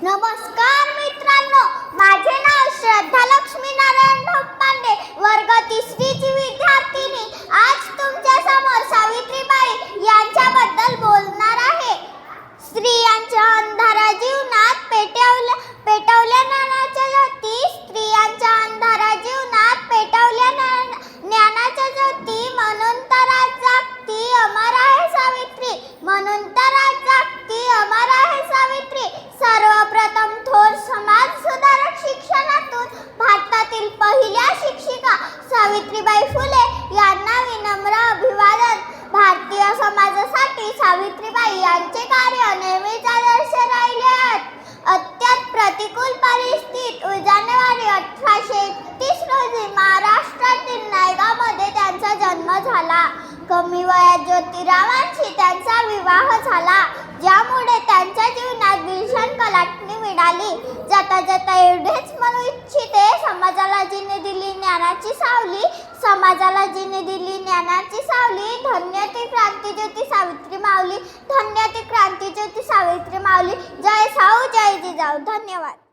नमस्कार मित्रांनो, माझे नाव श्रद्धा लक्ष्मी नारायण ढोपांडे, वर्ग 3री ची विद्यार्थिनी. आज तुमच्या समोर सावित्रीबाई यांच्याबद्दल बोलणार आहे. स्त्रियांच्या अंधारा जीवनात पेटवल्या ज्ञानाच्या ज्योती, स्त्रियांच्या अंधारा जीवनात पेटवल्या ज्ञानाच्या ज्योती, म्हणून तर आज जागती अमर आहे सावित्री, म्हणून तर आज जागती अमर आहे सावित्री. सर्वप्रथम थोर समाज सुधारक शिक्षणातून भारतातील पहिल्या शिक्षिका सावित्रीबाई फुले यांना विनम्र अभिवादन. भारतीय समाजासाठी सावित्रीबाई यांचे कार्य नेहमीच आदर्श राहिले आहेत. अत्यंत प्रतिकूल परिस्थितीत जानेवारी 1831 रोजी महाराष्ट्रातील नायगावमध्ये त्यांचा जन्म झाला. कमी वयात ज्योतिरावांशी त्यांचा विवाह झाला, ज्यामुळे त्यांच्या जीवनात भीषण कलाटणी मिळाली. जाता जाता एवढेच म्हणू इच्छिते, समाजाला जिने दिली ज्ञानाची सावली, समाजाला जिने दिली ज्ञानाची सावली, धन्य ती क्रांतीज्योती सावित्री माऊली, धन्य ती क्रांतीज्योती सावित्री माऊली. जय साऊ, जय जिजाऊ. धन्यवाद.